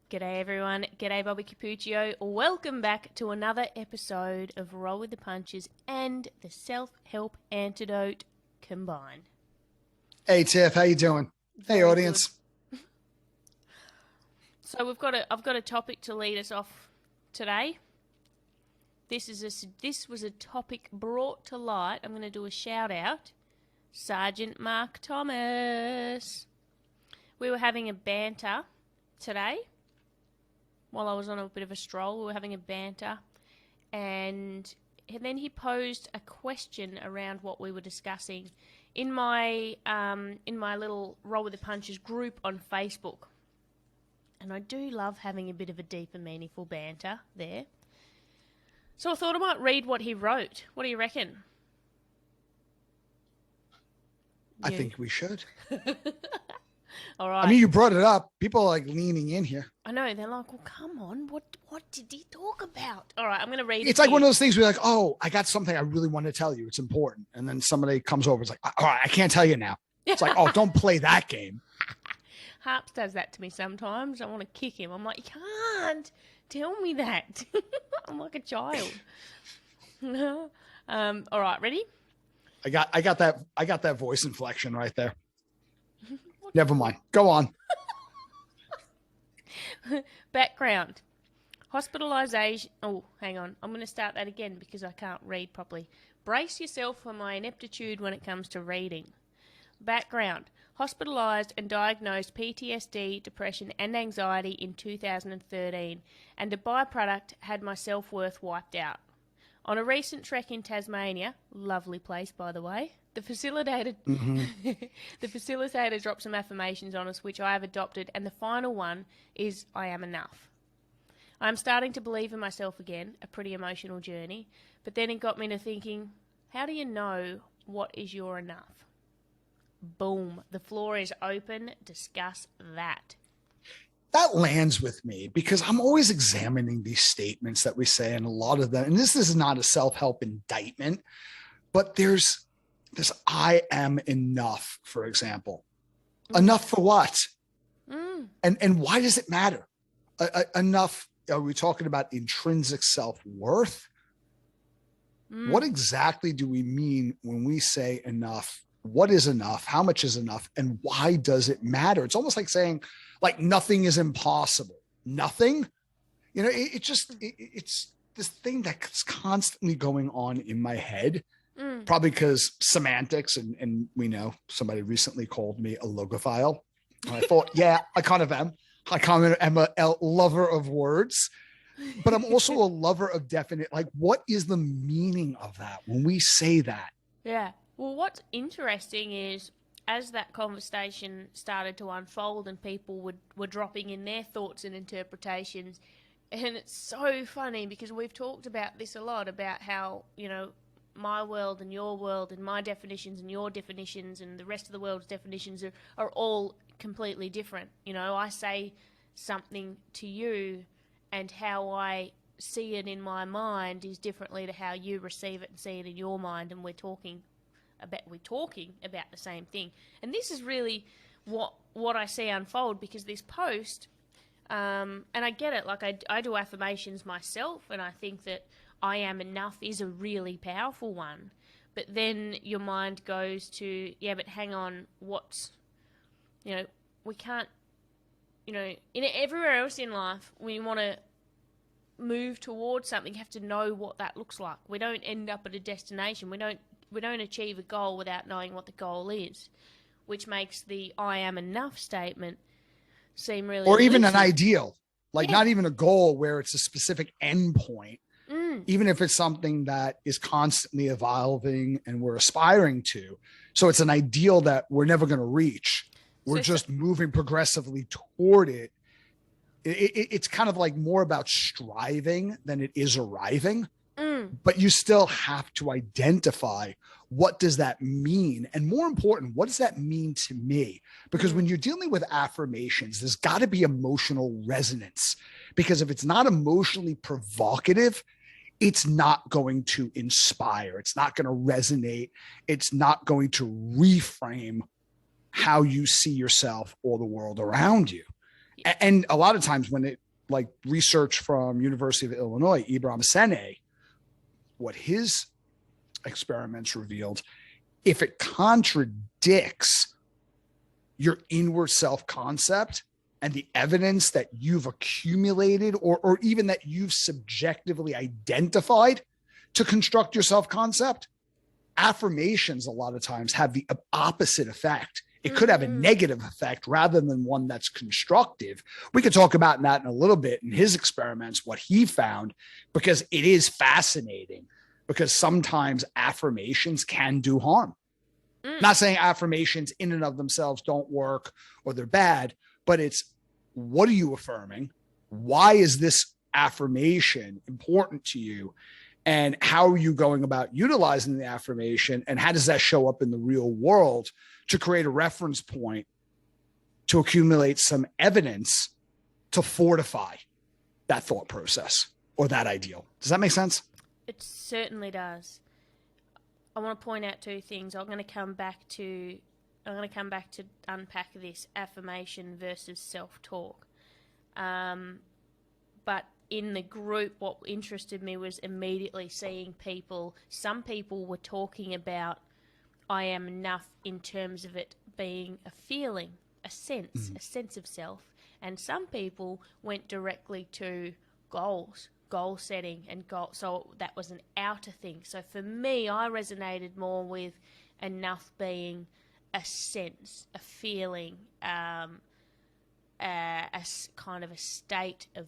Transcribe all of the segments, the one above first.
G'day everyone, g'day Bobby Cappuccio. Welcome back to another episode of Roll with the Punches and the Self-Help Antidote combined. Hey Tiff, how you doing? Very hey audience. Good. So I've got a topic to lead us off today. This was a topic brought to light. I'm going to do a shout out. Sergeant Mark Thomas. We were having a banter today. While I was on a bit of a stroll, we were having a banter, and then he posed a question around what we were discussing in my little Roll with the Punches group on Facebook. And I do love having a bit of a deep and meaningful banter there. So I thought I might read what he wrote. What do you reckon? I think we should. All right. I mean, you brought it up. People are like leaning in here. I know. They're like, well, come on. What did he talk about? All right, I'm going to read it. It's like one of those things where you're like, oh, I got something I really want to tell you. It's important. And then somebody comes over. It's like, all right, I can't tell you now. It's like, oh, don't play that game. Harps does that to me sometimes. I want to kick him. I'm like, you can't tell me that. I'm like a child. All right, ready? I got that voice inflection right there. Never mind. Go on. Background. Hospitalization. Oh, hang on. I'm going to start that again because I can't read properly. Brace yourself for my ineptitude when it comes to reading. Background. Hospitalized and diagnosed PTSD, depression and anxiety in 2013, and a byproduct had my self-worth wiped out. On a recent trek in Tasmania, lovely place by the way, the facilitator dropped some affirmations on us, which I have adopted, and the final one is I am enough. I'm starting to believe in myself again, a pretty emotional journey, but then it got me to thinking, how do you know what is your enough? Boom. The floor is open. Discuss that. That lands with me because I'm always examining these statements that we say, and a lot of them, and this is not a self-help indictment, but there's this I am enough, for example. Enough for what? And why does it matter? Enough, are we talking about intrinsic self-worth? What exactly do we mean when we say enough? What is enough? How much is enough? And why does it matter? It's almost like saying, like, nothing is impossible. Nothing? You know, it's this thing that's constantly going on in my head. Probably because semantics, and we know somebody recently called me a logophile. And I thought, yeah, I kind of am. I kind of am a lover of words, but I'm also a lover of definite, like, what is the meaning of that when we say that? Yeah. Well, what's interesting is as that conversation started to unfold and people were dropping in their thoughts and interpretations, and it's so funny because we've talked about this a lot, about how, you know, my world and your world and my definitions and your definitions and the rest of the world's definitions are all completely different. You know, I say something to you and how I see it in my mind is differently to how you receive it and see it in your mind, and we're talking about the same thing. And this is really what I see unfold, because this post, and I get it, like I do affirmations myself, and I think that I am enough is a really powerful one. But then your mind goes to, yeah, but hang on, you know, we can't, you know, everywhere else in life, when you want to move towards something, you have to know what that looks like. We don't end up at a destination. We don't achieve a goal without knowing what the goal is, which makes the I am enough statement seem really or even elusive. An ideal, like not even a goal where it's a specific end point. Even if it's something that is constantly evolving and we're aspiring to. So it's an ideal that we're never going to reach. We're just moving progressively toward it. It's kind of like more about striving than it is arriving. But you still have to identify, what does that mean? And more important, what does that mean to me? Because when you're dealing with affirmations, there's got to be emotional resonance. Because if it's not emotionally provocative, it's not going to inspire. It's not going to resonate. It's not going to reframe how you see yourself or the world around you. And a lot of times when it, like research from University of Illinois, Ibram Sene, what his experiments revealed, if it contradicts your inward self-concept and the evidence that you've accumulated or even that you've subjectively identified to construct your self-concept, affirmations a lot of times have the opposite effect. It could have a negative effect rather than one that's constructive. We could talk about that in a little bit in his experiments, what he found, because it is fascinating, because sometimes affirmations can do harm. Not saying affirmations in and of themselves don't work or they're bad, but it's, what are you affirming? Why is this affirmation important to you? And how are you going about utilizing the affirmation? And how does that show up in the real world to create a reference point to accumulate some evidence to fortify that thought process or that ideal? Does that make sense? It certainly does. I want to point out two things. I'm going to come back to unpack this affirmation versus self-talk. But in the group, what interested me was immediately seeing some people were talking about I am enough in terms of it being a feeling, a sense of self. And some people went directly to goals, goal setting and goal. So that was an outer thing. So for me, I resonated more with enough being a sense, a feeling, a kind of a state of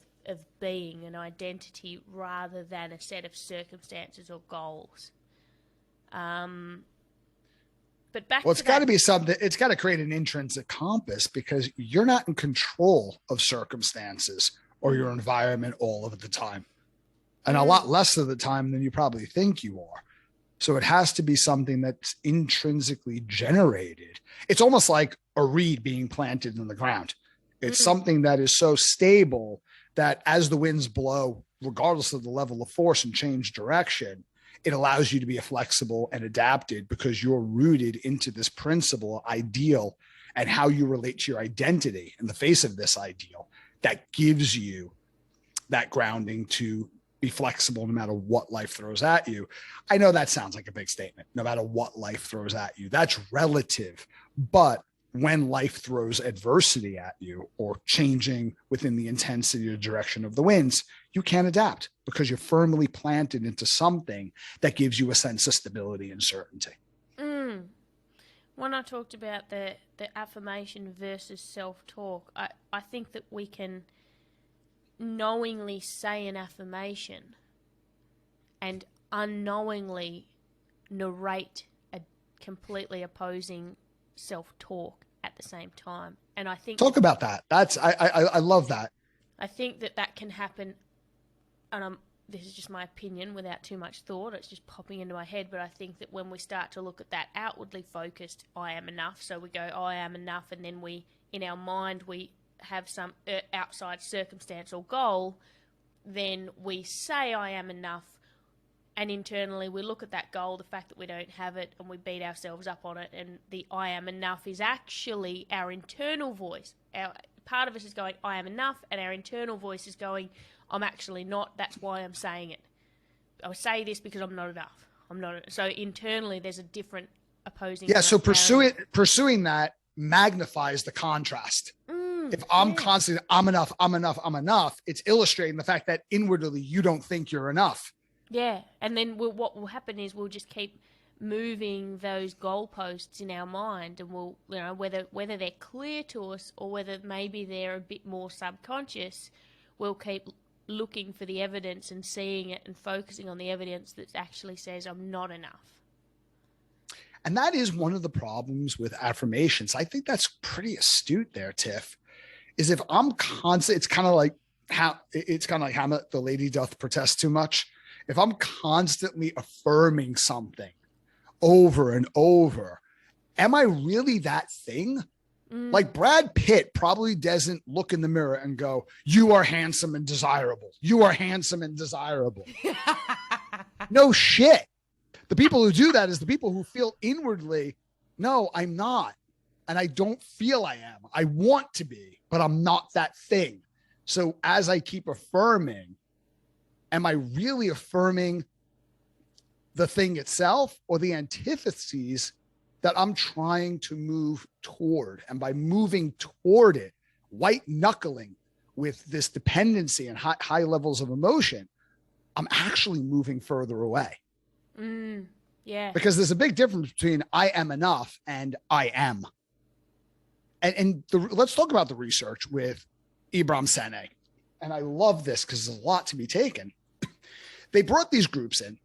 being, an identity, rather than a set of circumstances or goals. But back well, it's got to be something, it's got to create an intrinsic compass, because you're not in control of circumstances or your environment all of the time, and a lot less of the time than you probably think you are. So it has to be something that's intrinsically generated. It's almost like a reed being planted in the ground. It's something that is so stable that as the winds blow, regardless of the level of force and change direction, it allows you to be flexible and adapted because you're rooted into this principle, ideal, and how you relate to your identity in the face of this ideal that gives you that grounding to be flexible no matter what life throws at you. I know that sounds like a big statement, no matter what life throws at you. That's relative. But when life throws adversity at you or changing within the intensity or direction of the winds, you can't adapt because you're firmly planted into something that gives you a sense of stability and certainty. When I talked about the affirmation versus self-talk, I think that we can knowingly say an affirmation and unknowingly narrate a completely opposing self-talk at the same time. And I think talk about that. That's I love that. I think that can happen, and this is just my opinion without too much thought, it's just popping into my head, but I think that when we start to look at that outwardly focused I am enough, so we go I am enough, and then we in our mind we have some outside circumstance or goal, then we say I am enough, and internally we look at that goal, the fact that we don't have it, and we beat ourselves up on it, and the I am enough is actually our internal voice. Part of us is going I am enough, and our internal voice is going I'm actually not, that's why I'm saying it. I say this because I'm not enough. I'm not. So internally there's a different opposing. Yeah, so pursuing that magnifies the contrast. If I'm constantly, I'm enough, it's illustrating the fact that inwardly you don't think you're enough. Yeah, and then what will happen is we'll just keep moving those goalposts in our mind, and we'll, whether they're clear to us or whether maybe they're a bit more subconscious, we'll keep looking for the evidence and seeing it and focusing on the evidence that actually says I'm not enough. And that is one of the problems with affirmations. I think that's pretty astute there, Tiff. Is if I'm constant, it's kind of like Hamlet, the lady doth protest too much. If I'm constantly affirming something over and over, am I really that thing? Like Brad Pitt probably doesn't look in the mirror and go, you are handsome and desirable. You are handsome and desirable. No shit. The people who do that is the people who feel inwardly, no, I'm not. and I don't feel I am. I want to be, but I'm not that thing. So as I keep affirming, am I really affirming the thing itself or the antitheses that I'm trying to move toward? And by moving toward it, white knuckling with this dependency and high levels of emotion, I'm actually moving further away. Yeah. Because there's a big difference between I am enough and I am. Let's talk about the research with Ibram Sene. And I love this because there's a lot to be taken. They brought these groups in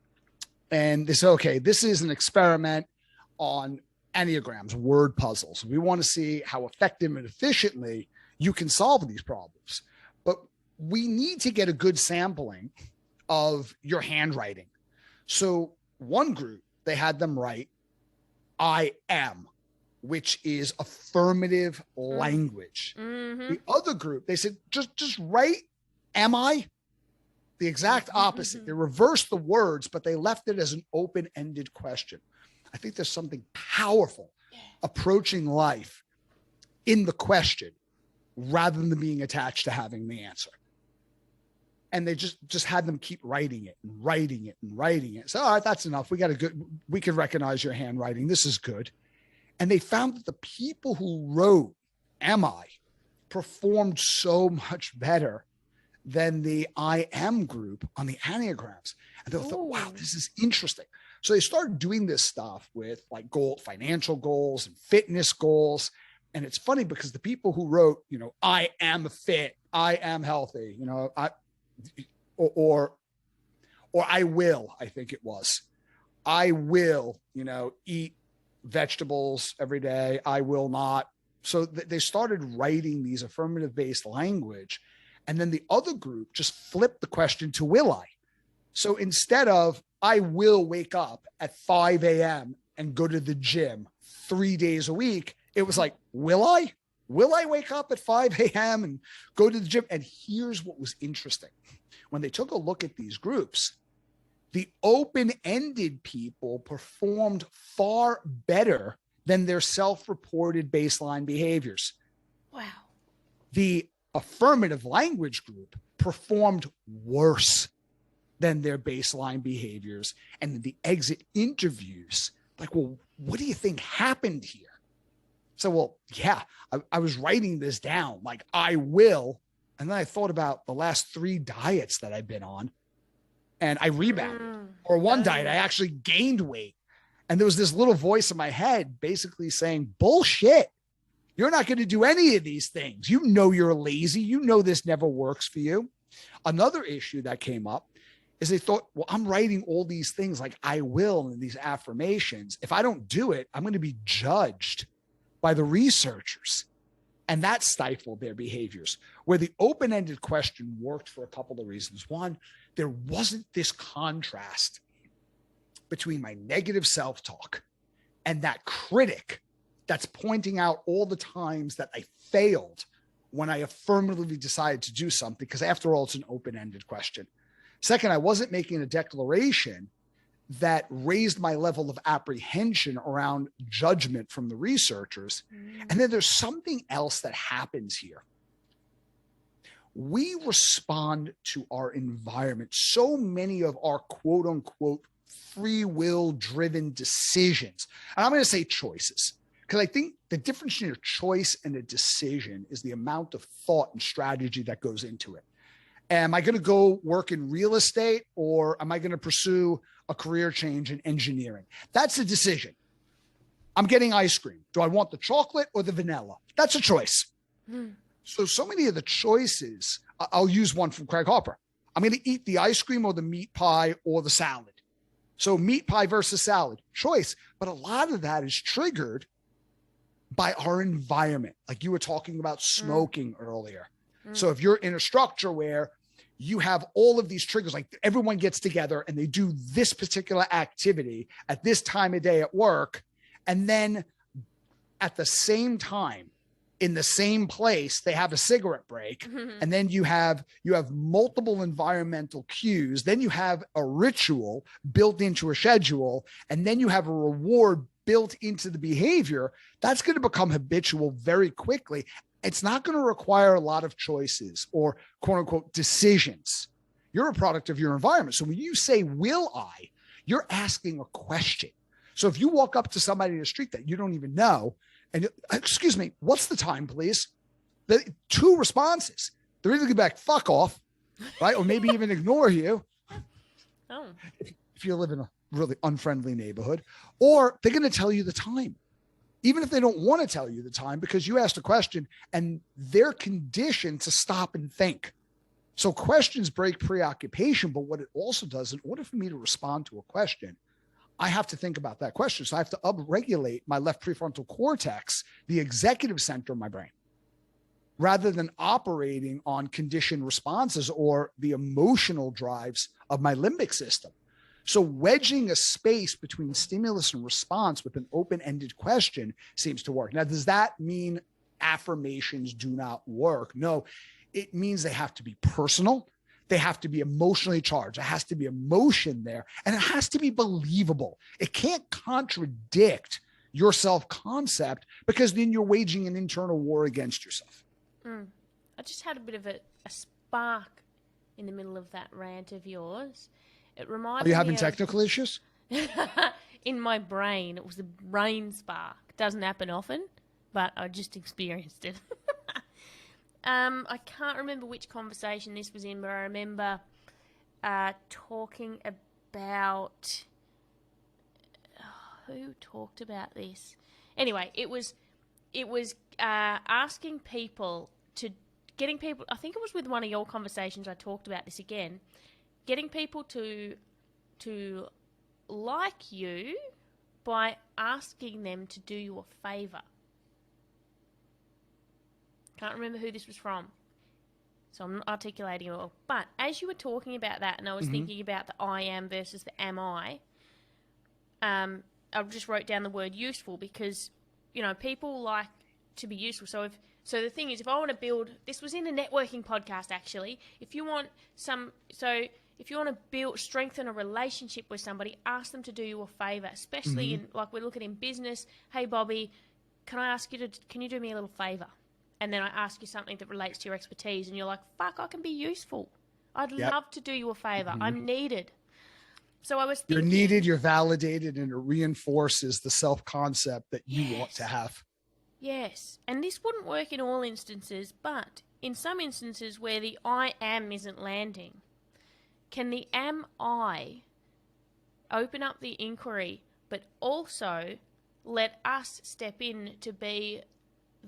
and they said, okay, this is an experiment on Enneagrams, word puzzles. We want to see how effective and efficiently you can solve these problems. But we need to get a good sampling of your handwriting. So one group, they had them write, I am, which is affirmative language. Mm-hmm. The other group, they said, just write, am I? The exact opposite. Mm-hmm. They reversed the words, but they left it as an open-ended question. I think there's something powerful approaching life in the question rather than being attached to having the answer. And they just had them keep writing it and writing it and writing it. So, all right, that's enough. We can recognize your handwriting. This is good. And they found that the people who wrote am I performed so much better than the I am group on the Enneagrams. And they thought, wow, this is interesting. So they started doing this stuff with like financial goals and fitness goals. And it's funny because the people who wrote, I am fit, I am healthy, or I will, I think it was, I will, eat vegetables every day. I will not. So they started writing these affirmative based language. And then the other group just flipped the question to will I? So instead of I will wake up at 5 a.m. and go to the gym 3 days a week, it was like, will I? Will I wake up at 5 a.m. and go to the gym? And here's what was interesting. When they took a look at these groups, the open-ended people performed far better than their self-reported baseline behaviors. Wow. The affirmative language group performed worse than their baseline behaviors. And in the exit interviews, like, well, what do you think happened here? So, well, yeah, I was writing this down, like I will. And then I thought about the last 3 diets that I've been on and I rebounded. Or one diet, I actually gained weight. And there was this little voice in my head basically saying, bullshit. You're not going to do any of these things. You know you're lazy. You know this never works for you. Another issue that came up is they thought, well, I'm writing all these things like I will and these affirmations. If I don't do it, I'm going to be judged by the researchers. And that stifled their behaviors. Where the open-ended question worked for a couple of reasons. One, there wasn't this contrast between my negative self-talk and that critic that's pointing out all the times that I failed when I affirmatively decided to do something, because after all, it's an open-ended question. Second, I wasn't making a declaration that raised my level of apprehension around judgment from the researchers. And then there's something else that happens here. We respond to our environment. So many of our quote unquote free will driven decisions, and I'm going to say choices, because I think the difference between a choice and a decision is the amount of thought and strategy that goes into it. Am I going to go work in real estate, or am I going to pursue a career change in engineering? That's a decision. I'm getting ice cream. Do I want the chocolate or the vanilla? That's a choice. So many of the choices, I'll use one from Craig Harper. I'm going to eat the ice cream or the meat pie or the salad. So meat pie versus salad, choice. But a lot of that is triggered by our environment. Like you were talking about smoking earlier. So if you're in a structure where you have all of these triggers, like everyone gets together and they do this particular activity at this time of day at work, and then at the same time, in the same place, they have a cigarette break, and then you have multiple environmental cues, then you have a ritual built into a schedule, and then you have a reward built into the behavior, that's going to become habitual very quickly. It's not going to require a lot of choices or quote unquote decisions. You're a product of your environment. So when you say, will I, you're asking a question. So if you walk up to somebody in the street that you don't even know, and excuse me, what's the time, please? The two responses. They're either going to be like, fuck off, right? Or maybe even ignore you. Oh. If you live in a really unfriendly neighborhood, or they're going to tell you the time, even if they don't want to tell you the time, because you asked a question and they're conditioned to stop and think. So questions break preoccupation, but what it also does, in order for me to respond to a question, I have to think about that question. So I have to upregulate my left prefrontal cortex, the executive center of my brain, rather than operating on conditioned responses or the emotional drives of my limbic system. So wedging a space between stimulus and response with an open-ended question seems to work. Now, does that mean affirmations do not work? No, it means they have to be personal. They have to be emotionally charged. There has to be emotion there, and it has to be believable. It can't contradict your self-concept, because then you're waging an internal war against yourself. I just had a bit of a spark in the middle of that rant of yours. It reminded me. Are you having technical issues? In my brain. It was a brain spark. Doesn't happen often, but I just experienced it. I can't remember which conversation this was in, but I remember talking about... who talked about this? Anyway, it was asking people to... getting people... I think it was with one of your conversations I talked about this again. Getting people to like you by asking them to do you a favour. Can't remember who this was from, so I'm not articulating it well. But as you were talking about that, and I was thinking about the I am versus the am I just wrote down the word useful, because, you know, people like to be useful. So the thing is, if I want to build... This was in a networking podcast, actually. If you want to strengthen a relationship with somebody, ask them to do you a favour, especially in, like, we're looking in business. Hey, Bobby, can you do me a little favour? And then I ask you something that relates to your expertise, and you're like, fuck, I can be useful. I'd love to do you a favour. I'm needed. So I was thinking... You're needed, you're validated, and it reinforces the self-concept that you want to have. Yes. And this wouldn't work in all instances, but in some instances where the I am isn't landing, can the am I open up the inquiry, but also let us step in to be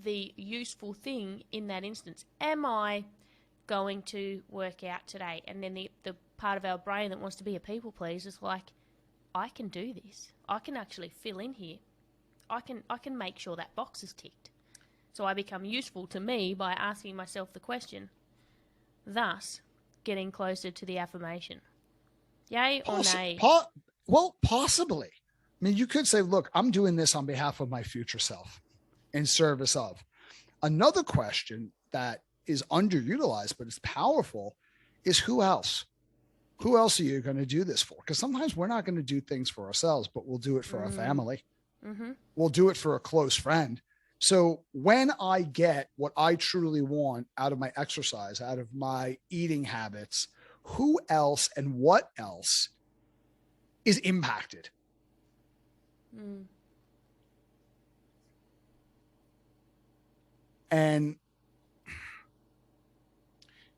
the useful thing in that instance? Am I going to work out today? And then the part of our brain that wants to be a people pleaser is like, I can do this. I can actually fill in here. I can make sure that box is ticked. So I become useful to me by asking myself the question, thus getting closer to the affirmation. Yay or nay? Well, possibly. I mean, you could say, look, I'm doing this on behalf of my future self, in service of. Another question that is underutilized, but is powerful, is who else? Who else are you going to do this for? Because sometimes we're not going to do things for ourselves, but we'll do it for our family. We'll do it for a close friend. So when I get what I truly want out of my exercise, out of my eating habits, who else and what else is impacted? And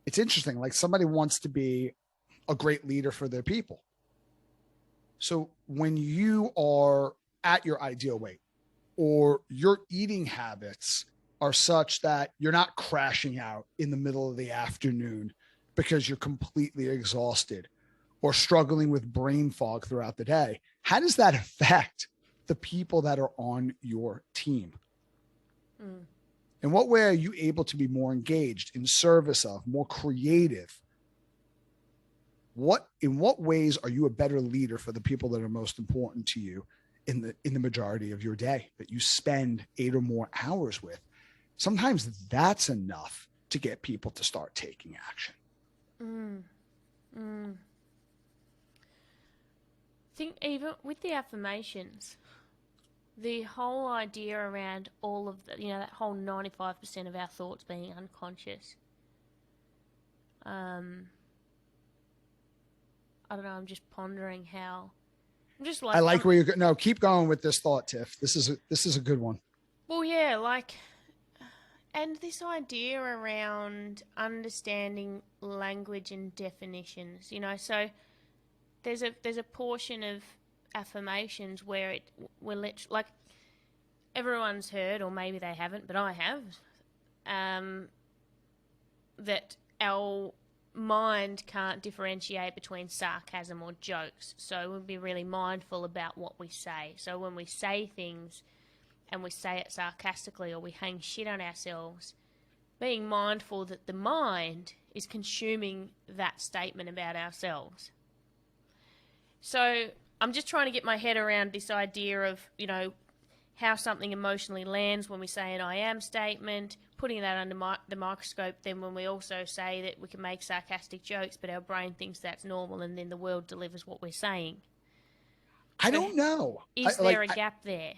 it's interesting, like somebody wants to be a great leader for their people. So when you are at your ideal weight, or your eating habits are such that you're not crashing out in the middle of the afternoon because you're completely exhausted or struggling with brain fog throughout the day, how does that affect the people that are on your team? In what way are you able to be more engaged, in service of, more creative? In what ways are you a better leader for the people that are most important to you in the majority of your day that you spend 8 or more hours with? Sometimes that's enough to get people to start taking action. Think even with the affirmations, the whole idea around all of the, that whole 95% of our thoughts being unconscious. I don't know. I'm just pondering how. I'm just like. I like where you're going. No, keep going with this thought, Tiff. This is a good one. Well, yeah, like, and this idea around understanding language and definitions. So there's a portion of affirmations where we're literally, like, everyone's heard, or maybe they haven't, but I have, that our mind can't differentiate between sarcasm or jokes, so we'll be really mindful about what we say. So when we say things and we say it sarcastically, or we hang shit on ourselves, being mindful that the mind is consuming that statement about ourselves. So I'm just trying to get my head around this idea of, how something emotionally lands when we say an I am statement, putting that under the microscope, then when we also say that we can make sarcastic jokes, but our brain thinks that's normal, and then the world delivers what we're saying. I don't know. Is there a gap there?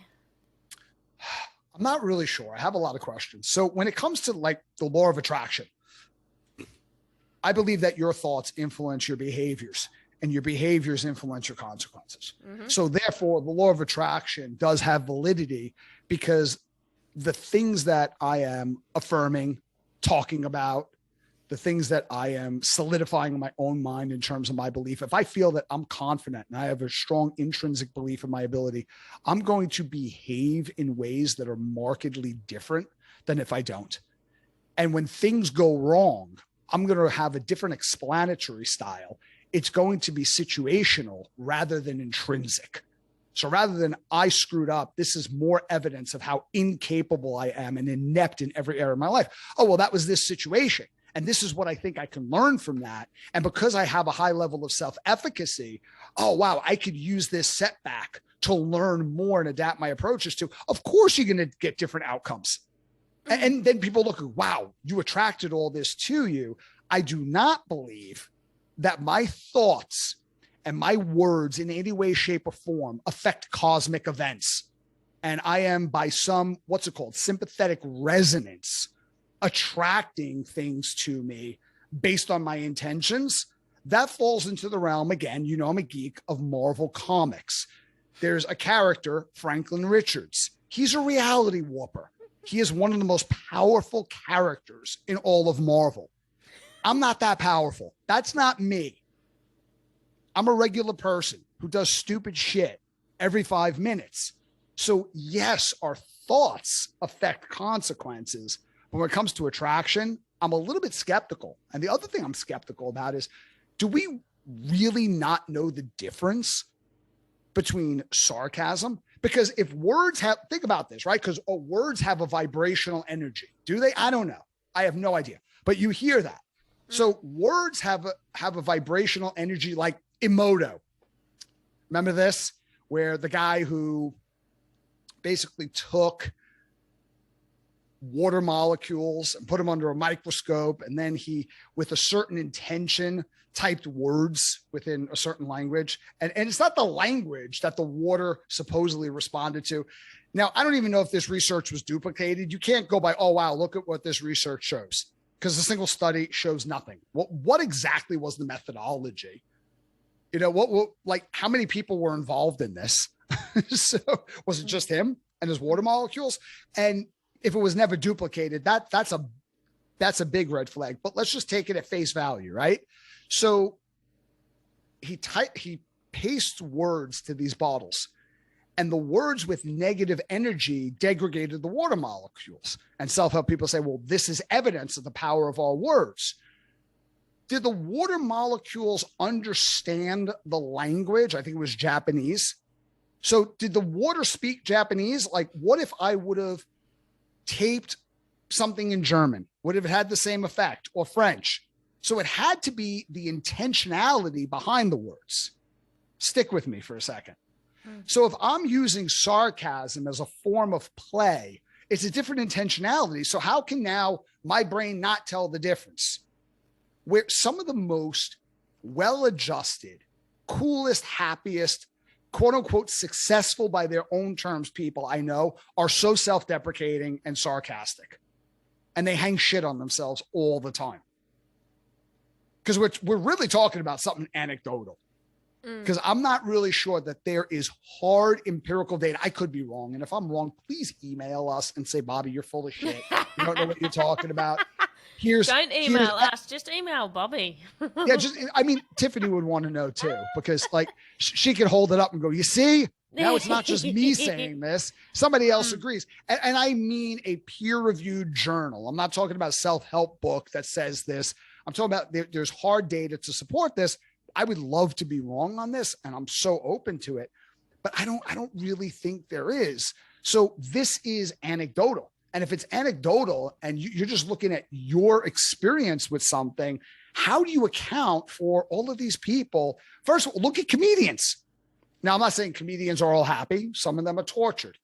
I'm not really sure. I have a lot of questions. So when it comes to like the law of attraction, I believe that your thoughts influence your behaviors, and your behaviors influence your consequences. Mm-hmm. So therefore, the law of attraction does have validity, because the things that I am affirming, talking about, the things that I am solidifying in my own mind in terms of my belief, if I feel that I'm confident and I have a strong intrinsic belief in my ability, I'm going to behave in ways that are markedly different than if I don't. And when things go wrong, I'm going to have a different explanatory style. It's going to be situational rather than intrinsic. So rather than I screwed up, this is more evidence of how incapable I am and inept in every area of my life. Oh, well, that was this situation, and this is what I think I can learn from that. And because I have a high level of self-efficacy, oh, wow, I could use this setback to learn more and adapt my approaches to. Of course, you're going to get different outcomes. And then people look, wow, you attracted all this to you. I do not believe that my thoughts and my words in any way, shape, or form affect cosmic events. And I am, by some, what's it called, sympathetic resonance, attracting things to me based on my intentions. That falls into the realm, again, I'm a geek, of Marvel Comics. There's a character, Franklin Richards. He's a reality warper. He is one of the most powerful characters in all of Marvel. I'm not that powerful. That's not me. I'm a regular person who does stupid shit every 5 minutes. So yes, our thoughts affect consequences. But when it comes to attraction, I'm a little bit skeptical. And the other thing I'm skeptical about is, do we really not know the difference between sarcasm? Because if words have, think about this, right? Because words have a vibrational energy. Do they? I don't know. I have no idea. But you hear that. So words have a vibrational energy, like Emoto. Remember this? Where the guy who basically took water molecules and put them under a microscope, and then he, with a certain intention, typed words within a certain language. And it's not the language that the water supposedly responded to. Now, I don't even know if this research was duplicated. You can't go by, oh, wow, look at what this research shows, because a single study shows nothing. What exactly was the methodology? What like, how many people were involved in this? So was it just him and his water molecules? And if it was never duplicated, that's a big red flag. But let's just take it at face value, right? So he pastes words to these bottles, and the words with negative energy degraded the water molecules. And self-help people say, well, this is evidence of the power of our words. Did the water molecules understand the language? I think it was Japanese. So did the water speak Japanese? Like, what if I would have taped something in German? Would it have had the same effect? Or French? So it had to be the intentionality behind the words. Stick with me for a second. So if I'm using sarcasm as a form of play, it's a different intentionality. So how can now my brain not tell the difference? Where some of the most well-adjusted, coolest, happiest, quote unquote successful by their own terms people I know are so self-deprecating and sarcastic, and they hang shit on themselves all the time. Because we're really talking about something anecdotal. Because I'm not really sure that there is hard empirical data. I could be wrong. And if I'm wrong, please email us and say, Bobby, you're full of shit. You don't know what you're talking about. Don't email us, just email Bobby. Yeah, Tiffanee would want to know too, because like she could hold it up and go, you see, now it's not just me saying this, somebody else agrees. And I mean a peer-reviewed journal. I'm not talking about a self-help book that says this. I'm talking about there's hard data to support this. I would love to be wrong on this, and I'm so open to it, but I don't really think there is. So this is anecdotal. And if it's anecdotal and you're just looking at your experience with something, how do you account for all of these people? First of all, look at comedians. Now, I'm not saying comedians are all happy. Some of them are tortured.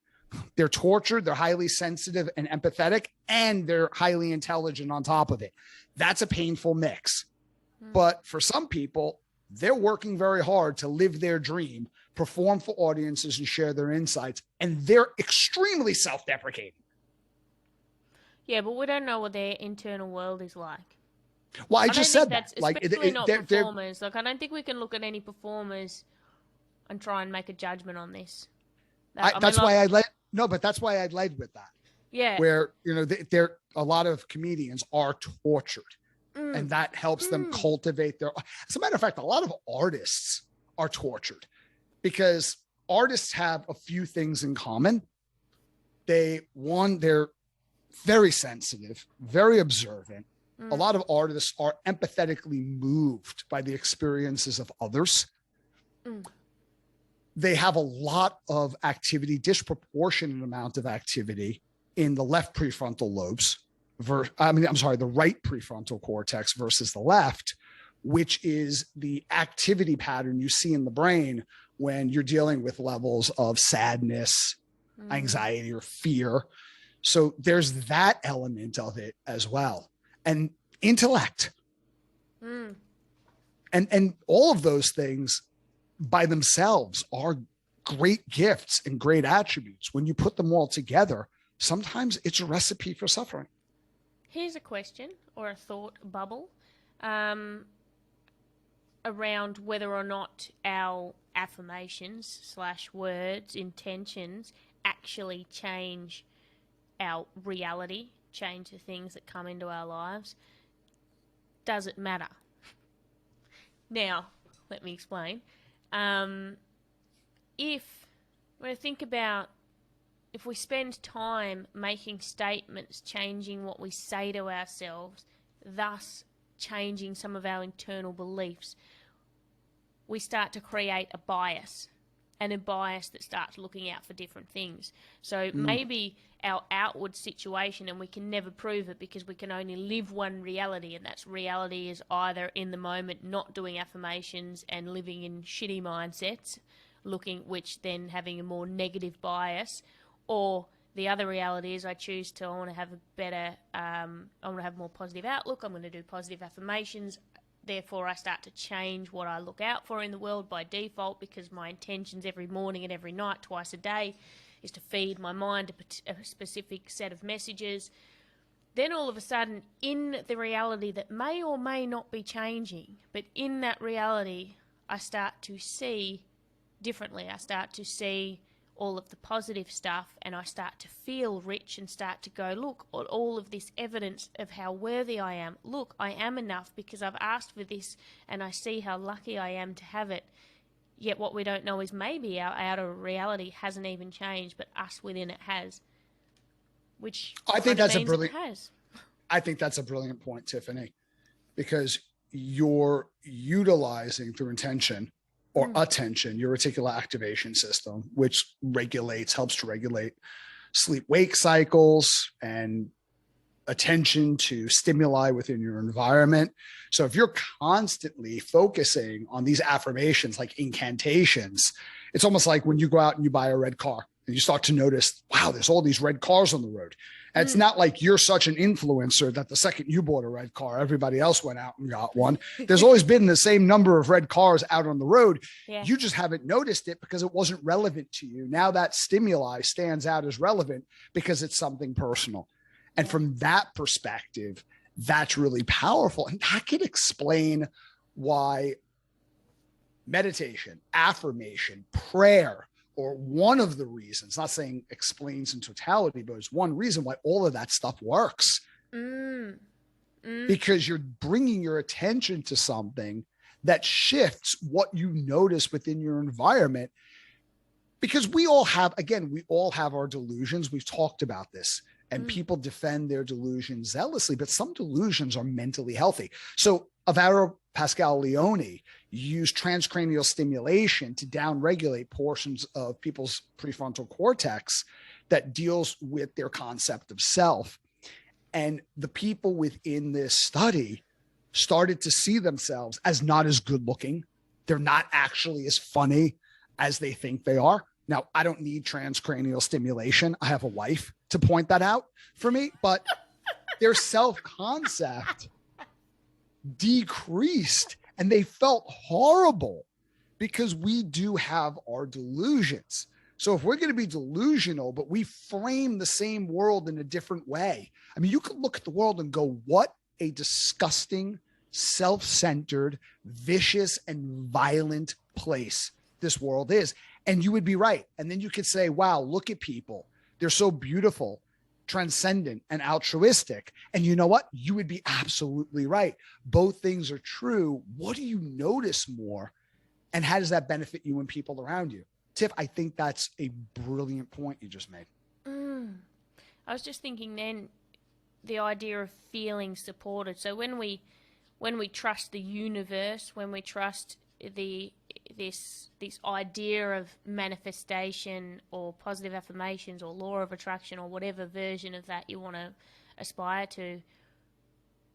They're tortured. They're highly sensitive and empathetic, and they're highly intelligent on top of it. That's a painful mix. But for some people, they're working very hard to live their dream, perform for audiences, and share their insights. And they're extremely self-deprecating. Yeah, but we don't know what their internal world is like. Well, I just said that. Especially not performers. Like, I don't think we can look at any performers and try and make a judgment on this. That's why I led with that. Yeah. Where, a lot of comedians are tortured. And that helps them cultivate their. As a matter of fact, a lot of artists are tortured because artists have a few things in common. They're very sensitive, very observant. A lot of artists are empathetically moved by the experiences of others. They have a lot of activity, disproportionate amount of activity in the left prefrontal lobes. The right prefrontal cortex versus the left, which is the activity pattern you see in the brain when you're dealing with levels of sadness, anxiety, or fear. So there's that element of it as well. And intellect. And all of those things by themselves are great gifts and great attributes. When you put them all together, sometimes it's a recipe for suffering. Here's a question or a thought bubble around whether or not our affirmations / words, intentions actually change our reality, change the things that come into our lives. Does it matter? Now, let me explain. If we spend time making statements, changing what we say to ourselves, thus changing some of our internal beliefs, we start to create a bias, and a bias that starts looking out for different things. So maybe our outward situation, and we can never prove it because we can only live one reality, and that's reality is either in the moment not doing affirmations and living in shitty mindsets, which then having a more negative bias, or the other reality is I want to have a more positive outlook. I'm going to do positive affirmations. Therefore, I start to change what I look out for in the world by default because my intentions every morning and every night, twice a day, is to feed my mind a specific set of messages. Then all of a sudden, in the reality that may or may not be changing, but in that reality, I start to see differently. I start to see all of the positive stuff, and I start to feel rich and start to go, look, all of this evidence of how worthy I am. Look, I am enough because I've asked for this, and I see how lucky I am to have it. Yet what we don't know is maybe our outer reality hasn't even changed, but us within it has. Which I think that's I think that's a brilliant point, Tiffanee, because you're utilizing through intention or attention, your reticular activation system, which helps to regulate sleep-wake cycles and attention to stimuli within your environment. So if you're constantly focusing on these affirmations like incantations, it's almost like when you go out and you buy a red car and you start to notice, wow, there's all these red cars on the road. And it's not like you're such an influencer that the second you bought a red car, everybody else went out and got one. There's always been the same number of red cars out on the road. Yeah. You just haven't noticed it because it wasn't relevant to you. Now that stimuli stands out as relevant because it's something personal. And from that perspective, that's really powerful. And that could explain why meditation, affirmation, prayer, or one of the reasons, not saying explains in totality, but it's one reason why all of that stuff works. Because you're bringing your attention to something that shifts what you notice within your environment. Because we all have our delusions. We've talked about this, and people defend their delusions zealously, but some delusions are mentally healthy. So Alvaro Pascal Leone used transcranial stimulation to downregulate portions of people's prefrontal cortex that deals with their concept of self. And the people within this study started to see themselves as not as good looking. They're not actually as funny as they think they are. Now, I don't need transcranial stimulation. I have a wife to point that out for me, but their self-concept decreased and they felt horrible because we do have our delusions. So if we're going to be delusional, but we frame the same world in a different way, I mean, you could look at the world and go, what a disgusting, self-centered, vicious, and violent place this world is. And you would be right. And then you could say, wow, look at people. They're so beautiful, transcendent, and altruistic. And you know what? You would be absolutely right. Both things are true. What do you notice more? And how does that benefit you and people around you? Tiff, I think that's a brilliant point you just made. I was just thinking then the idea of feeling supported. So when we trust the universe, when we trust this idea of manifestation or positive affirmations or law of attraction or whatever version of that you want to aspire to,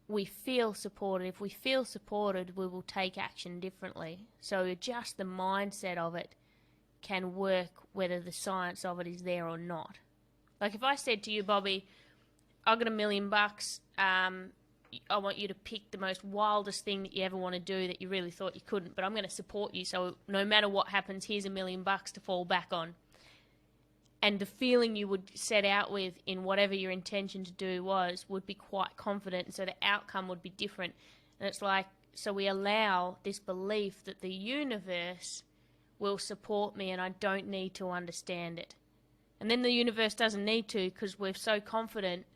we feel supported. If we feel supported, we will take action differently. So just the mindset of it can work whether the science of it is there or not. Like if I said to you, Bobby, I've got $1 million, I want you to pick the most wildest thing that you ever want to do that you really thought you couldn't, but I'm going to support you, so no matter what happens, here's $1 million to fall back on. And the feeling you would set out with in whatever your intention to do would be quite confident, and so the outcome would be different. And it's like, so we allow this belief that the universe will support me and I don't need to understand it. And then the universe doesn't need to because we're so confident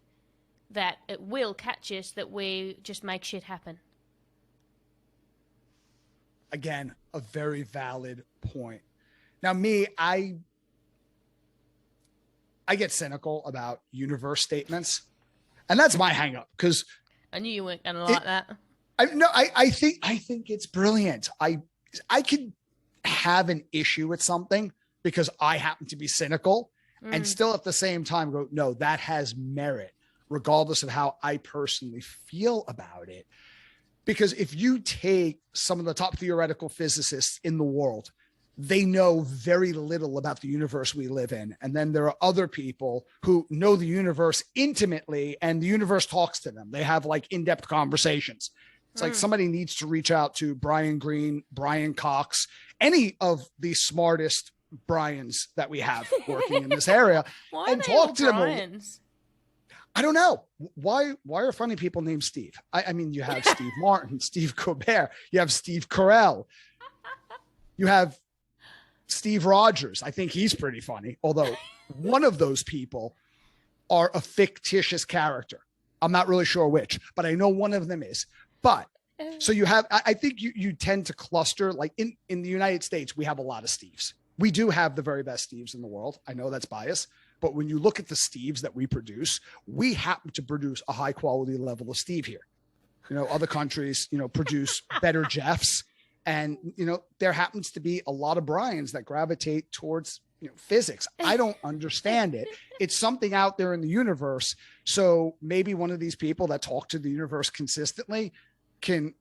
that it will catch us that we just make shit happen. Again, a very valid point. Now, me, I get cynical about universe statements, and that's my hang up because I knew you weren't going to like that. I think it's brilliant. I could have an issue with something because I happen to be cynical and still at the same time go, no, that has merit, regardless of how I personally feel about it. Because if you take some of the top theoretical physicists in the world, they know very little about the universe we live in. And then there are other people who know the universe intimately and the universe talks to them. They have like in-depth conversations. It's like somebody needs to reach out to Brian Greene, Brian Cox, any of the smartest Brians that we have working in this area and talk to them. I don't know. Why are funny people named Steve? I mean, you have Steve Martin, Steve Colbert, you have Steve Carell, you have Steve Rogers. I think he's pretty funny, although one of those people are a fictitious character. I'm not really sure which, but I know one of them is. But so you have, I think you tend to cluster, like in the United States, we have a lot of Steves. We do have the very best Steves in the world. I know that's bias, but when you look at the Steves that we produce, we happen to produce a high quality level of Steve here. You know, other countries, produce better Jeffs. And, there happens to be a lot of Brians that gravitate towards, physics. I don't understand it. It's something out there in the universe. So maybe one of these people that talk to the universe consistently can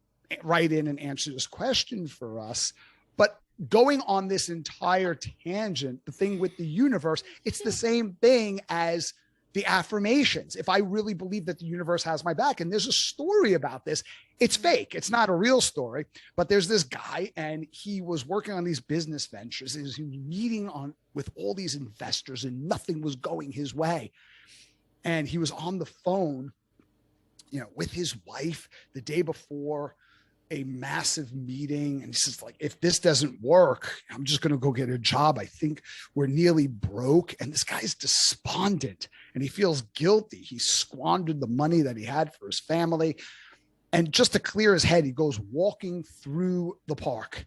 write in and answer this question for us. But going on this entire tangent, the thing with the universe, it's the same thing as the affirmations. If I really believe that the universe has my back, and there's a story about this, it's fake. It's not a real story, but there's this guy and he was working on these business ventures. He was meeting with all these investors and nothing was going his way. And he was on the phone, with his wife the day before a massive meeting. And he says, like, if this doesn't work, I'm just going to go get a job. I think we're nearly broke. And this guy's despondent and he feels guilty. He squandered the money that he had for his family. And just to clear his head, he goes walking through the park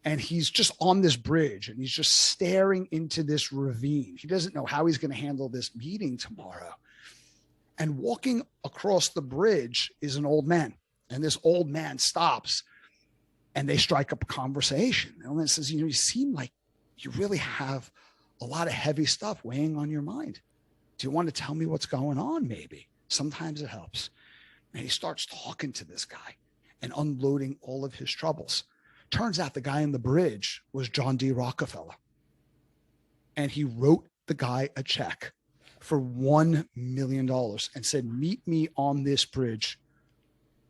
and he's just on this bridge and he's just staring into this ravine. He doesn't know how he's going to handle this meeting tomorrow. And walking across the bridge is an old man. And this old man stops and they strike up a conversation. The old man says, you seem like you really have a lot of heavy stuff weighing on your mind. Do you want to tell me what's going on? Maybe. Sometimes it helps. And he starts talking to this guy and unloading all of his troubles. Turns out the guy on the bridge was John D. Rockefeller. And he wrote the guy a check for $1 million and said, meet me on this bridge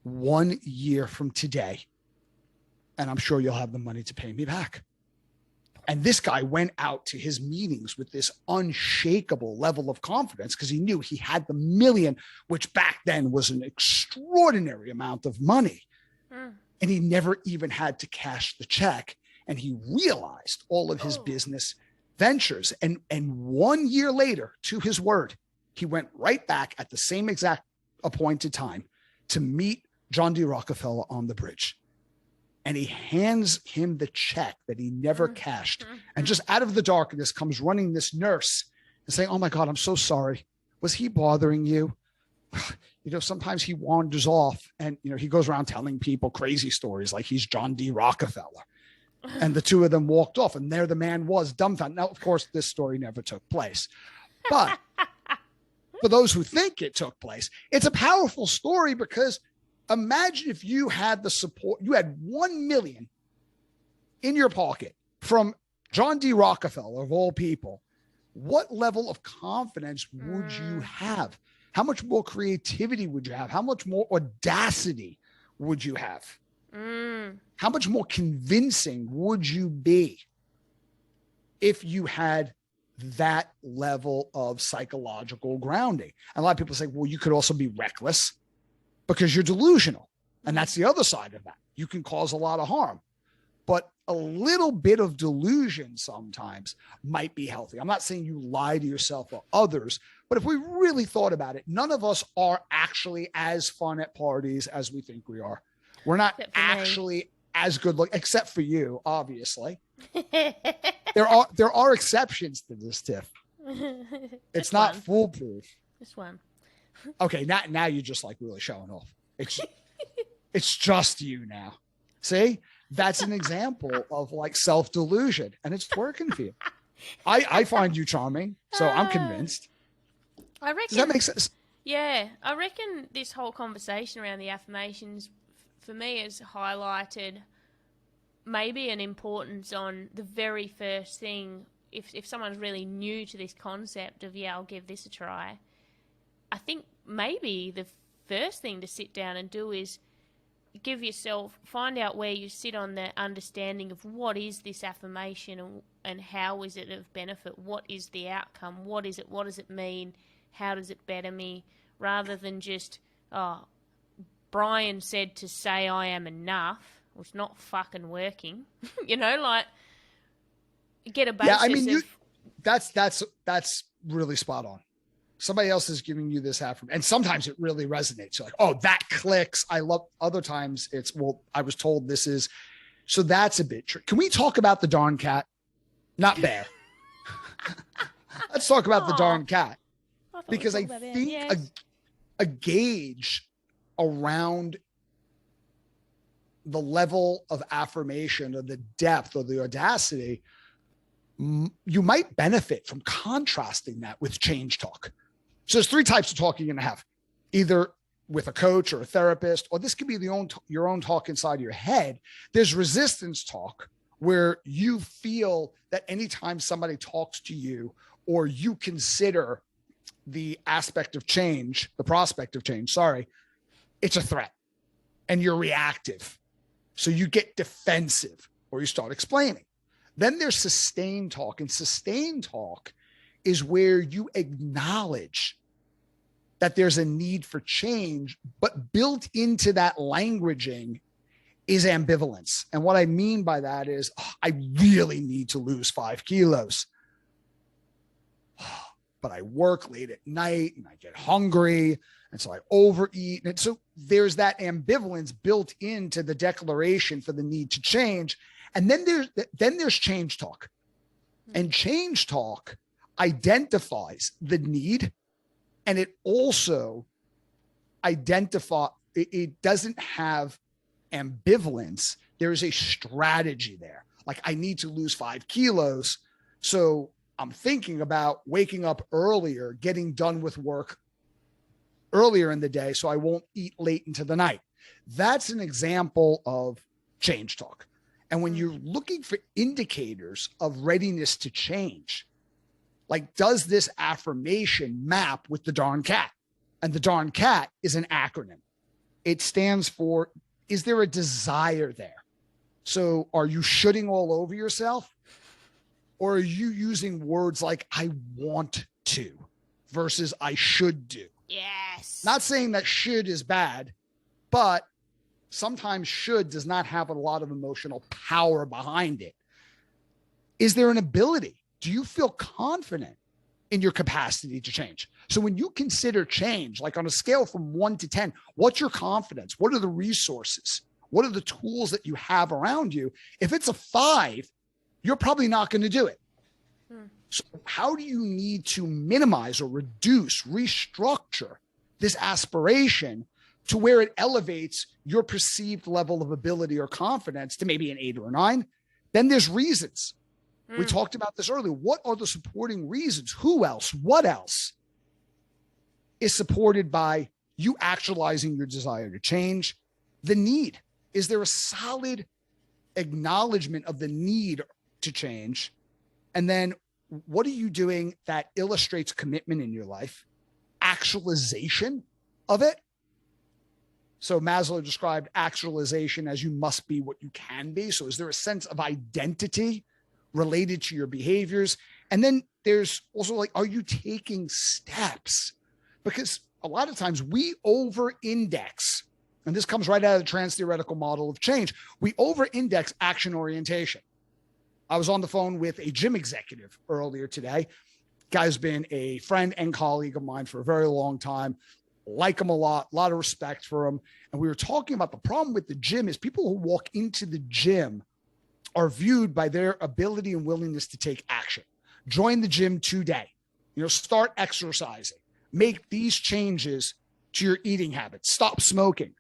1 year from today, and I'm sure you'll have the money to pay me back. And this guy went out to his meetings with this unshakable level of confidence because he knew he had the million, which back then was an extraordinary amount of money. And he never even had to cash the check. And he realized all of his business ventures. And 1 year later, to his word, he went right back at the same exact appointed time to meet John D. Rockefeller on the bridge. And he hands him the check that he never cashed. And just out of the darkness comes running this nurse and saying, oh my God, I'm so sorry. Was he bothering you? Sometimes he wanders off and, he goes around telling people crazy stories like he's John D. Rockefeller. And the two of them walked off and there the man was dumbfounded. Now, of course, this story never took place, but for those who think it took place, it's a powerful story because imagine if you had the support, you had 1 million in your pocket from John D. Rockefeller, of all people. What level of confidence would you have? How much more creativity would you have? How much more audacity would you have? How much more convincing would you be if you had that level of psychological grounding? And a lot of people say, well, you could also be reckless because you're delusional. And that's the other side of that. You can cause a lot of harm, but a little bit of delusion sometimes might be healthy. I'm not saying you lie to yourself or others, but if we really thought about it, none of us are actually as fun at parties as we think we are. We're not actually as good looking, except for you, obviously. There are exceptions to this, Tiff. It's not foolproof. This one. Okay, now you're just like really showing off. It's just you now. See, that's an example of like self-delusion, and it's working for you. I find you charming, so I'm convinced. I reckon. Does that make sense? Yeah, I reckon this whole conversation around the affirmations for me has highlighted maybe an importance on the very first thing. If someone's really new to this concept of, I'll give this a try, I think maybe the first thing to sit down and do is find out where you sit on the understanding of what is this affirmation and how is it of benefit, what is the outcome, what is it, what does it mean, how does it better me, rather than just, Brian said to say I am enough, which is not fucking working, like get a basis. Yeah, I mean, that's really spot on. Somebody else is giving you this affirmation, and sometimes it really resonates. You're like, oh, that clicks. I love. Other times it's, well, I was told this is, so that's a bit tricky. Can we talk about the darn cat? Not bear. Let's talk about the darn cat, because I think a gauge around the level of affirmation or the depth or the audacity, you might benefit from contrasting that with change talk. So there's 3 types of talk you're going to have, either with a coach or a therapist, or this could be your own talk inside your head. There's resistance talk, where you feel that anytime somebody talks to you or you consider the aspect of change, the prospect of change, it's a threat and you're reactive. So you get defensive or you start explaining. Then there's sustained talk, and sustained talk is where you acknowledge that there's a need for change, but built into that languaging is ambivalence. And what I mean by that is, I really need to lose 5 kilos, but I work late at night and I get hungry. And so I overeat. And so there's that ambivalence built into the declaration for the need to change. And then there's change talk. And change talk identifies the need, and it also it doesn't have ambivalence. There's a strategy there. Like, I need to lose 5 kilos. So I'm thinking about waking up earlier, getting done with work earlier in the day so I won't eat late into the night. That's an example of change talk. And when you're looking for indicators of readiness to change, like, does this affirmation map with the darn cat? And the darn cat is an acronym. It stands for, is there a desire there? So are you shitting all over yourself? Or are you using words like I want to versus I should do? Yes. Not saying that should is bad, but sometimes should does not have a lot of emotional power behind it. Is there an ability? Do you feel confident in your capacity to change? So when you consider change, like on a scale from 1 to 10, what's your confidence? What are the resources? What are the tools that you have around you? If it's a 5, you're probably not going to do it. So how do you need to minimize or reduce, restructure this aspiration to where it elevates your perceived level of ability or confidence to maybe an 8 or a 9? Then there's reasons. We talked about this earlier. What are the supporting reasons? Who else? What else is supported by you actualizing your desire to change? The need. Is there a solid acknowledgement of the need to change? And then what are you doing that illustrates commitment in your life? Actualization of it. So Maslow described actualization as you must be what you can be. So is there a sense of identity related to your behaviors? And then there's also, like, are you taking steps? Because a lot of times we over-index, and this comes right out of the trans-theoretical model of change, we over-index action orientation. I was on the phone with a gym executive earlier today. Guy's been a friend and colleague of mine for a very long time. Like him a lot of respect for him. And we were talking about the problem with the gym is people who walk into the gym are viewed by their ability and willingness to take action. Join the gym today. Start exercising. Make these changes to your eating habits. Stop smoking.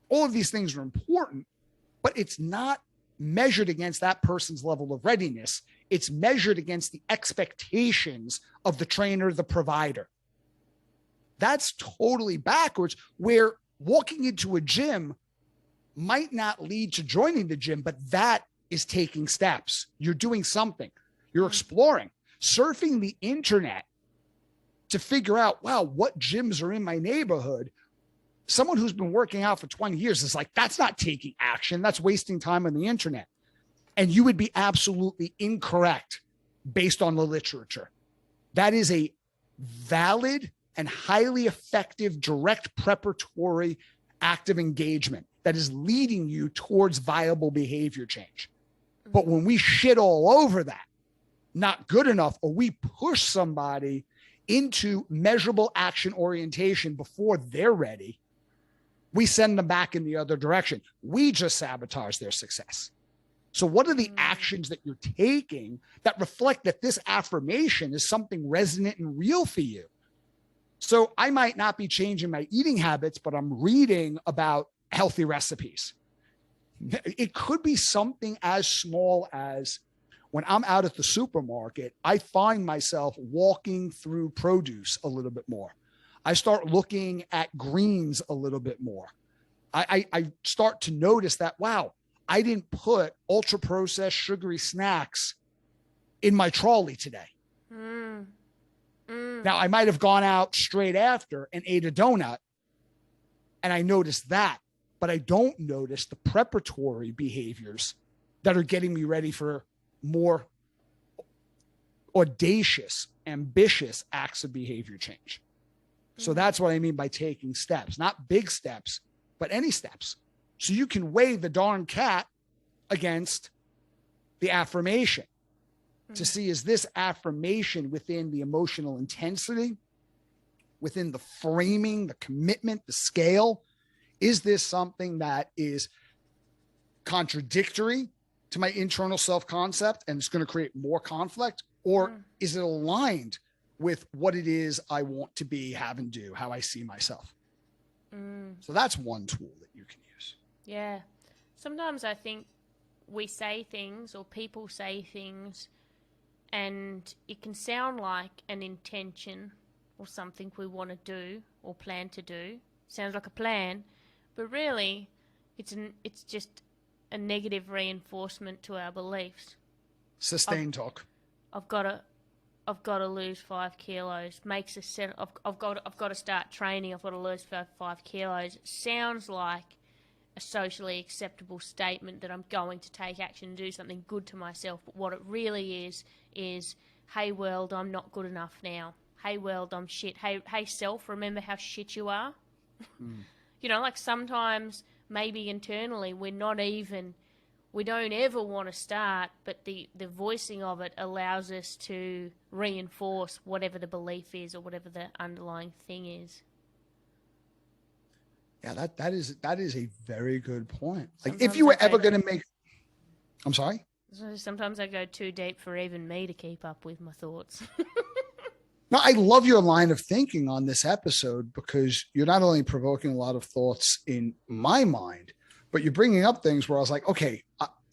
All of these things are important, but it's not measured against that person's level of readiness. It's measured against the expectations of the trainer, the provider. That's totally backwards, where walking into a gym might not lead to joining the gym, but that is taking steps. You're doing something. You're exploring, surfing the internet to figure out, wow, what gyms are in my neighborhood. Someone who's been working out for 20 years is like, that's not taking action. That's wasting time on the internet. And you would be absolutely incorrect based on the literature. That is a valid and highly effective direct preparatory active engagement that is leading you towards viable behavior change. But when we shit all over that, not good enough, or we push somebody into measurable action orientation before they're ready, we send them back in the other direction. We just sabotage their success. So what are the actions that you're taking that reflect that this affirmation is something resonant and real for you? So I might not be changing my eating habits, but I'm reading about healthy recipes. It could be something as small as when I'm out at the supermarket, I find myself walking through produce a little bit more. I start looking at greens a little bit more. I start to notice that, wow, I didn't put ultra processed sugary snacks in my trolley today. Now, I might have gone out straight after and ate a donut, and I noticed that, but I don't notice the preparatory behaviors that are getting me ready for more audacious, ambitious acts of behavior change. So that's what I mean by taking steps, not big steps, but any steps. So you can weigh the darn cat against the affirmation to see, is this affirmation within the emotional intensity, within the framing, the commitment, the scale? Is this something that is contradictory to my internal self-concept and it's going to create more conflict? Or is it aligned with what it is I want to be, have, and do, how I see myself? So that's one tool that you can use. Yeah. Sometimes I think we say things, or people say things, and it can sound like an intention or something we want to do or plan to do. Sounds like a plan, but really it's just a negative reinforcement to our beliefs. Sustained talk. I've got to lose 5 kilos. Makes a set. I've got to start training. I've got to lose 5 kilos. It sounds like a socially acceptable statement that I'm going to take action and do something good to myself. But what it really is, hey world, I'm not good enough now. Hey world, I'm shit. Hey self, remember how shit you are? You know, like sometimes maybe internally we don't ever want to start, but the voicing of it allows us to reinforce whatever the belief is or whatever the underlying thing is. Yeah, that is a very good point. Like, Sometimes if you were ever going to make, I'm sorry? Sometimes I go too deep for even me to keep up with my thoughts. No, I love your line of thinking on this episode, because you're not only provoking a lot of thoughts in my mind, but you're bringing up things where I was like, okay,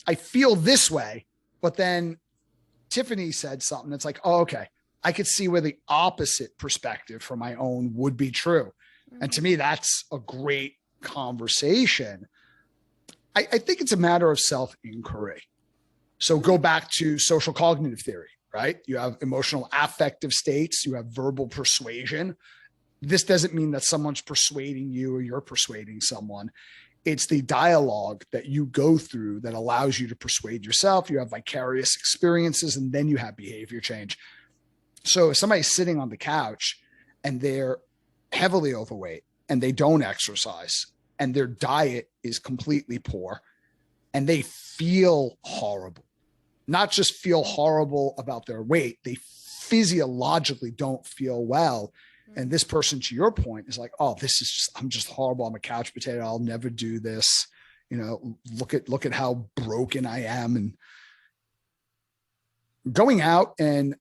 I feel this way, but then Tiffanee said something that's like, oh, okay, I could see where the opposite perspective for my own would be true. And to me, that's a great conversation. I think it's a matter of self-inquiry. So go back to social cognitive theory, right? You have emotional affective states, you have verbal persuasion. This doesn't mean that someone's persuading you or you're persuading someone. It's the dialogue that you go through that allows you to persuade yourself. You have vicarious experiences, and then you have behavior change. So if somebody's sitting on the couch and they're heavily overweight and they don't exercise and their diet is completely poor and they feel horrible, not just feel horrible about their weight, they physiologically don't feel well. And this person, to your point, is like, oh, I'm just horrible. I'm a couch potato. I'll never do this. You know, look at how broken I am. And going out and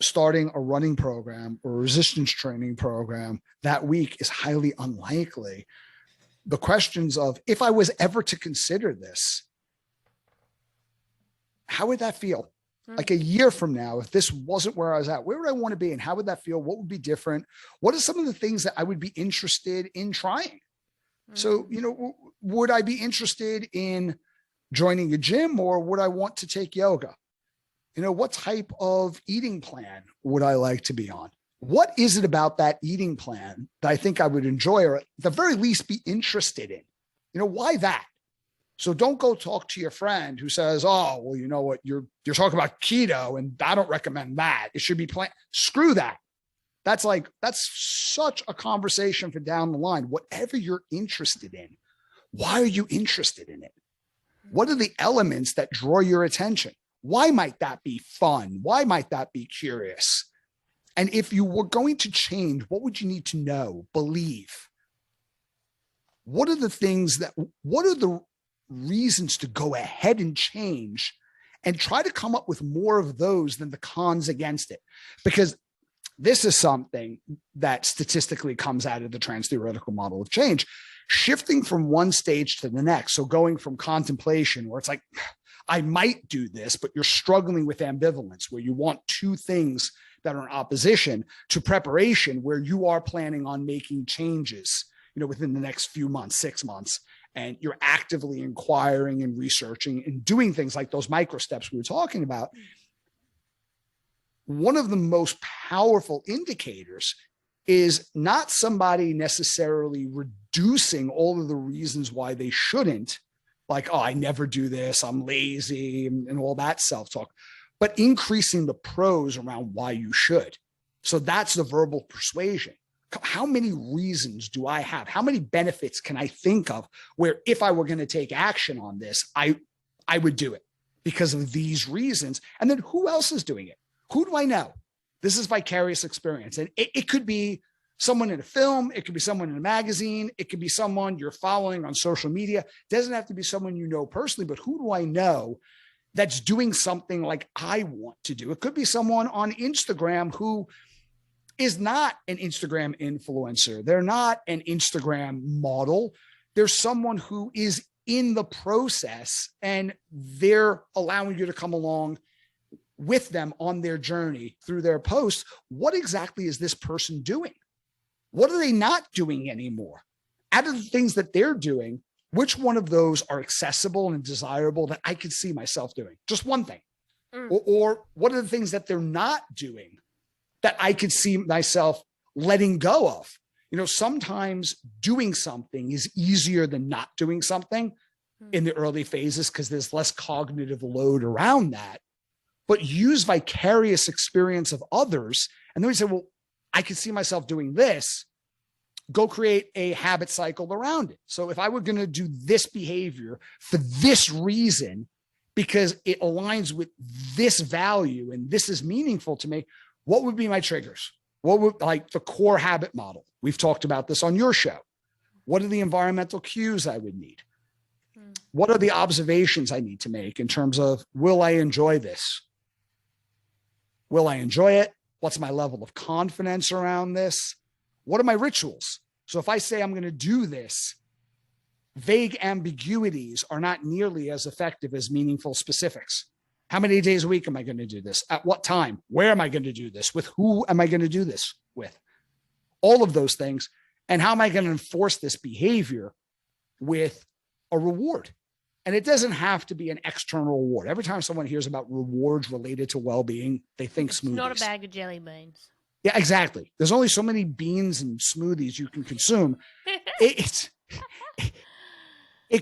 starting a running program or a resistance training program that week is highly unlikely. The questions of, if I was ever to consider this, how would that feel? Like a year from now, if this wasn't where I was at, where would I want to be? And how would that feel? What would be different? What are some of the things that I would be interested in trying? So, you know, would I be interested in joining a gym, or would I want to take yoga? You know, what type of eating plan would I like to be on? What is it about that eating plan that I think I would enjoy, or at the very least be interested in? You know, why that? So don't go talk to your friend who says, oh, well, you know what, you're talking about keto and I don't recommend that. It should be plant. Screw that. That's such a conversation for down the line. Whatever you're interested in, why are you interested in it? What are the elements that draw your attention? Why might that be fun? Why might that be curious? And if you were going to change, what would you need to know, believe? What are the reasons to go ahead and change, and try to come up with more of those than the cons against it? Because this is something that statistically comes out of the trans-theoretical model of change, shifting from one stage to the next. So going from contemplation, where it's like, I might do this, but you're struggling with ambivalence, where you want two things that are in opposition, to preparation, where you are planning on making changes, you know, within the next few months, 6 months, and you're actively inquiring and researching and doing things like those micro steps we were talking about, one of the most powerful indicators is not somebody necessarily reducing all of the reasons why they shouldn't, like, oh, I never do this, I'm lazy, and all that self-talk, but increasing the pros around why you should. So that's the verbal persuasion. How many reasons do I have? How many benefits can I think of where if I were going to take action on this, I would do it because of these reasons? And then who else is doing it? Who do I know? This is vicarious experience. And it could be someone in a film. It could be someone in a magazine. It could be someone you're following on social media. It doesn't have to be someone you know personally, but who do I know that's doing something like I want to do? It could be someone on Instagram who is not an Instagram influencer. They're not an Instagram model. There's someone who is in the process and they're allowing you to come along with them on their journey through their posts. What exactly is this person doing? What are they not doing anymore? Out of the things that they're doing, which one of those are accessible and desirable that I could see myself doing? Just one thing. Or what are the things that they're not doing that I could see myself letting go of? You know, sometimes doing something is easier than not doing something in the early phases because there's less cognitive load around that. But use vicarious experience of others. And then we say, well, I can see myself doing this. Go create a habit cycle around it. So if I were going to do this behavior for this reason, because it aligns with this value and this is meaningful to me, what would be my triggers? What would, like, the core habit model? We've talked about this on your show. What are the environmental cues I would need? What are the observations I need to make in terms of, will I enjoy this? Will I enjoy it? What's my level of confidence around this? What are my rituals? So if I say I'm going to do this, vague ambiguities are not nearly as effective as meaningful specifics. How many days a week am I going to do this? At what time? Where am I going to do this? With who am I going to do this with? All of those things. And how am I going to enforce this behavior with a reward? And it doesn't have to be an external reward. Every time someone hears about rewards related to well-being, they think smoothies. It's not a bag of jelly beans. Yeah, exactly. There's only so many beans and smoothies you can consume. It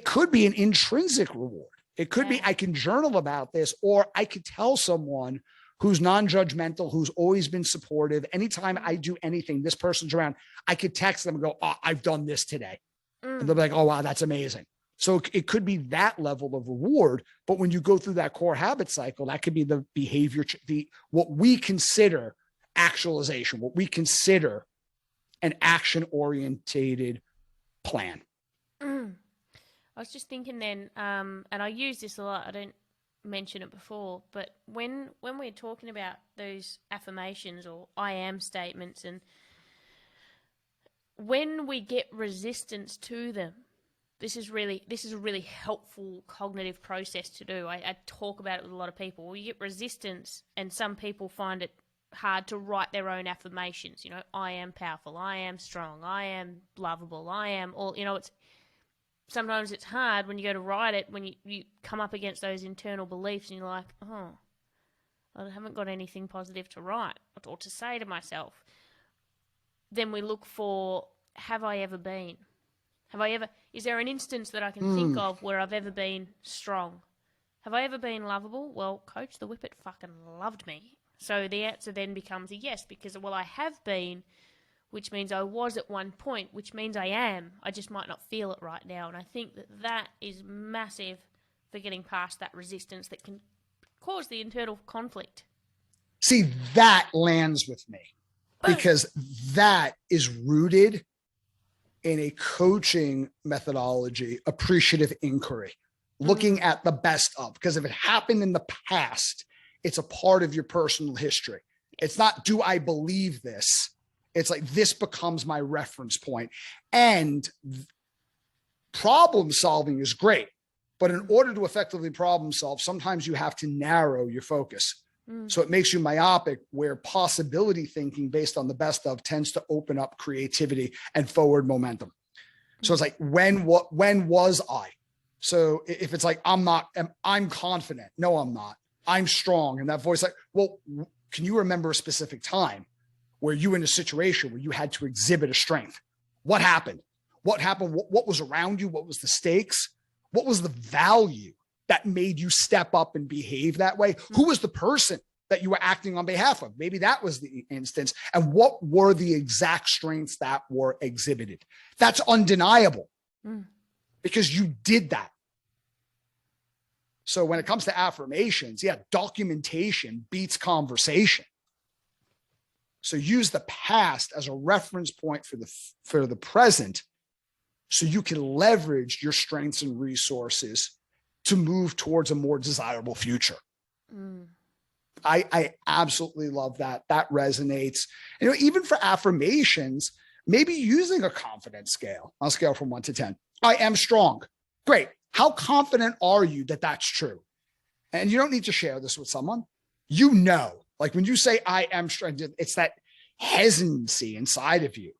could be an intrinsic reward. It could be, I can journal about this, or I could tell someone who's non-judgmental, who's always been supportive. Anytime I do anything, this person's around, I could text them and go, oh, I've done this today. And they'll be like, oh, wow, that's amazing. So it could be that level of reward. But when you go through that core habit cycle, that could be the behavior, what we consider actualization, what we consider an action-orientated plan. I was just thinking then, and I use this a lot, I don't mention it before, but when we're talking about those affirmations or I am statements, and when we get resistance to them, this is a really helpful cognitive process to do. I talk about it with a lot of people. You get resistance, and some people find it hard to write their own affirmations. You know, I am powerful, I am strong, I am lovable, I am all, you know, sometimes it's hard when you go to write it, when you come up against those internal beliefs and you're like, oh, I haven't got anything positive to write or to say to myself. Then we look for, have I ever been? Is there an instance that I can think of where I've ever been strong? Have I ever been lovable? Well, Coach the Whippet fucking loved me. So the answer then becomes a yes, because, well, I have been, which means I was at one point, which means I am. I just might not feel it right now. And I think that is massive for getting past that resistance that can cause the internal conflict. See, that lands with me because that is rooted in a coaching methodology, appreciative inquiry, looking at the best of, because if it happened in the past, it's a part of your personal history. It's not, do I believe this? It's like, this becomes my reference point. And problem solving is great, but in order to effectively problem solve, sometimes you have to narrow your focus. So it makes you myopic, where possibility thinking based on the best of tends to open up creativity and forward momentum. So it's like, when was I? So if it's like, I'm confident. No, I'm not. I'm strong. And that voice like, well, can you remember a specific time where you were in a situation where you had to exhibit a strength? What happened? What happened? What was around you? What was the stakes? What was the value that made you step up and behave that way? Who was the person that you were acting on behalf of? Maybe that was the instance. And what were the exact strengths that were exhibited? That's undeniable because you did that. So when it comes to affirmations, yeah, documentation beats conversation. So use the past as a reference point for the present, so you can leverage your strengths and resources to move towards a more desirable future. I absolutely love that. That resonates. You know, even for affirmations, maybe using a confidence scale on a scale from 1 to 10. I am strong. Great. How confident are you that that's true? And you don't need to share this with someone. You know, like when you say I am strong, it's that hesitancy inside of you.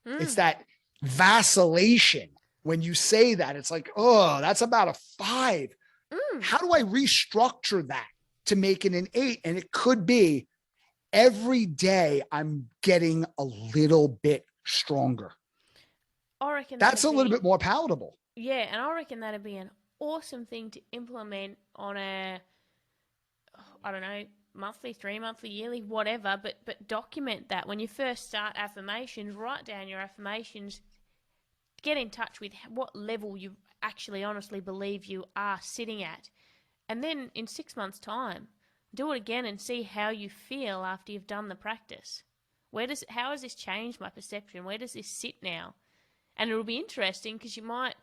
It's that vacillation. When you say that, it's like, oh, that's about a 5. How do I restructure that to make it an 8? And it could be every day I'm getting a little bit stronger. I reckon that's a little bit more palatable. Yeah, and I reckon that'd be an awesome thing to implement on a, I don't know, monthly, 3-monthly, yearly, whatever, but document that. When you first start affirmations, write down your affirmations, get in touch with what level you actually honestly believe you are sitting at. And then in 6 months' time, do it again and see how you feel after you've done the practice. How has this changed my perception? Where does this sit now? And it'll be interesting because you might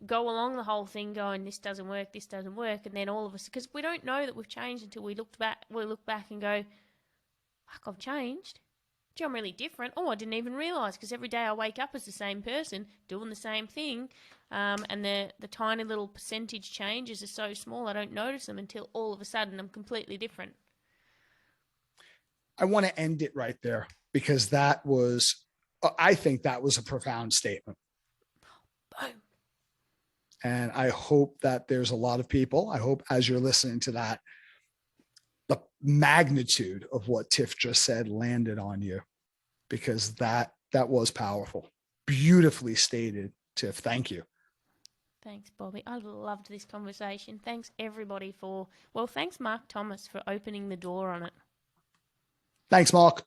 go along the whole thing going, this doesn't work, and then all of us, because we don't know that we've changed until we look back and go, fuck, I've changed. Gee, I'm really different. Oh, I didn't even realise, because every day I wake up as the same person, doing the same thing, and the tiny little percentage changes are so small I don't notice them until all of a sudden I'm completely different. I want to end it right there because I think that was a profound statement. Boom. And I hope that there's a lot of people, I hope as you're listening to that, the magnitude of what Tiff just said landed on you, because that was powerful. Beautifully stated, Tiff. Thank you. Thanks, Bobby. I loved this conversation. Thanks, everybody, thanks, Mark Thomas, for opening the door on it. Thanks, Mark.